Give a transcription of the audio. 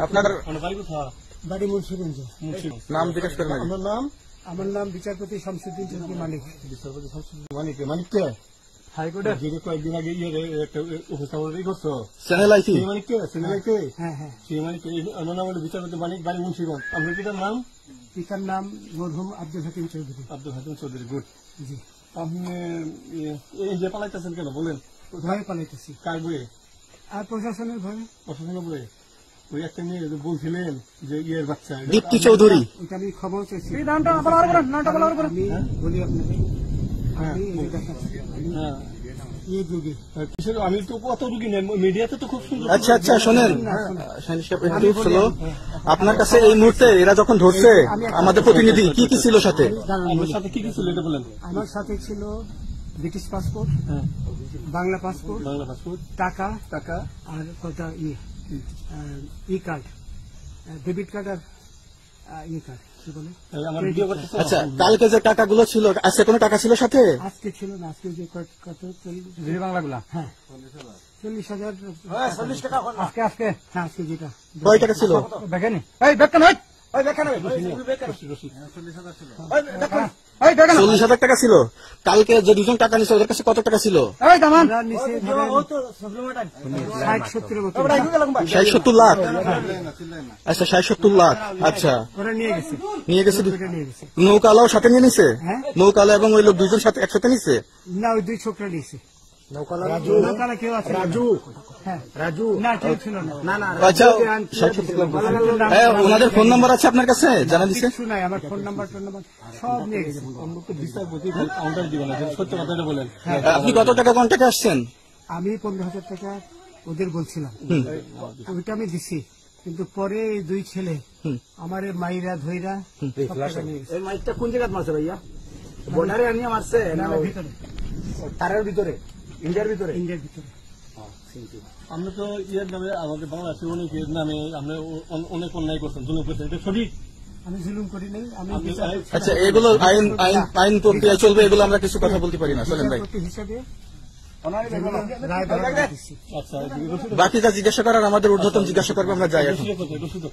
আপনার বাড়ি মুন্সিগঞ্জ। নাম জিজ্ঞেস করেন। আমার নাম বিচারপতি শামসুদ্দিন চৌধুরী মানিক। বিচারপতি শামসুদ্দিন মানিক। মানিককে হাইকোর্টের যে কয়েকদিন আগে একটা উপস্থাপন করছো চ্যানেল আইসি মানিককে চ্যানেলকে হ্যাঁ হ্যাঁ, সেই মানিক আমার নাম হলো বিচারপতি মানিক, বাড়ি মুন্সিগঞ্জ। আপনার পিতার নাম? পিতার নাম মরহুম আব্দুল হাকিম চৌধুরী। আব্দুল হাকিম চৌধুরী। গুড। জি। আপনি এই যে পালাইতেছেন কেন বলেন? ভয়ে পালাইতেছি। কার বইয়ে? আর প্রশাসনের ভয়ে। প্রশাসনের বইয়ে ওই একটা মেয়ে বলছিলেন যে ইয়ের বাচ্চা দীপ্তি চৌধুরী। ওইটা আমি ক্ষমাও চাইছি। হ্যাঁ বলি আপনাকে, হ্যাঁ আমি এই দেখাচ্ছি, হ্যাঁ এই যুগে কিসের? আমি তো কত রুগী নেই, মিডিয়াতে তো খুব সুন্দর। আচ্ছা আচ্ছা শোনেন শাহিন সাহেব, একটু স্লো। আপনার কাছে এই মুহূর্তে এরা যখন ধরছে আমাদের প্রতিনিধি কি কি ছিল সাথে? আমার সাথে কি কি ছিল এটা বলেন। আমার সাথে ছিল ব্রিটিশ পাসপোর্ট, হ্যাঁ, বাংলা পাসপোর্ট, বাংলা পাসপোর্ট, টাকা টাকা, আর কটা ই কার্ড, ডেবিট কার্ড আর ই কার্ড, কি বলে? আমার ভিডিও করতেছে। আচ্ছা, কালকে যে টাকাগুলো ছিল, আজকে কোনো টাকা ছিল সাথে? আজকে ছিল না, আজকে যে কত বাংলাগুলা। হ্যাঁ 40,000 আজকে হ্যাঁ, আজকে যেটা কয় টাকা ছিল? দেখেনি 40,000 টাকা ছিল। কালকে যে দুজন টাকা নিছে ওদের কাছে কত টাকা ছিল? 60-70 মতো 60-70 লাখ। আচ্ছা 60-70 লাখ। আচ্ছা ওরা নিয়ে গেছে। নিয়ে গেছে। নিয়ে গেছে নৌকালাও সাথে নিয়ে নিছে? হ্যাঁ। নৌকালা এবং ওই লোক দুইজন সাথে একসাথে নিছে? না, ওই দুই ছোকরা নিয়েছে। নৌকালা কেউ আছে? হ্যাঁ, রাজু না, কেউ ছিল না। আচ্ছা, 60-70 লাখ। ওনাদের ফোন নাম্বার আছে আপনার কাছে? জানা দিছে? কিছু নাই, আমার ফোন নাম্বার সব নিয়ে গেছে। বিচারপতি কাউন্টার দিবেন না, সত্য কথাটা বলেন। আপনি কত টাকা কন্ট্যাক্টে আসছেন? আমি 15,000 টাকা ওদের বলছিলাম, ওইটা আমি দিছি, কিন্তু পরে এই দুই ছেলে আমার মাইরা ধইরা সব টাকা নিয়ে গেছে। এই মাইকটা কোন জায়গায় মারছে ভাইয়া? বর্ডারে আনিয়ে মারছে না ভিতরে, তারের ভিতরে, ইন্ডিয়ার ভিতরে? ইন্ডিয়ার ভিতরে। আমরা তো ইয়ের নামে আমাদের বাংলাদেশের অনেকের নামে আমরা অনেক অন্যায় করছেন, জুলুম করছেন, এটা সঠিক? আমি জুলুম করি নাই, আমি আচ্ছা, এগুলো আইন প্রক্রিয়া চলবে, এগুলো আমরা কিছু কথা বলতে পারি না। চলেন ভাই, বিচারপতি হিসাবে আচ্ছা বাকি যা জিজ্ঞাসা করার আমাদের ঊর্ধ্বতন জিজ্ঞাসা করবো, আমরা যাই এখন। রসিদ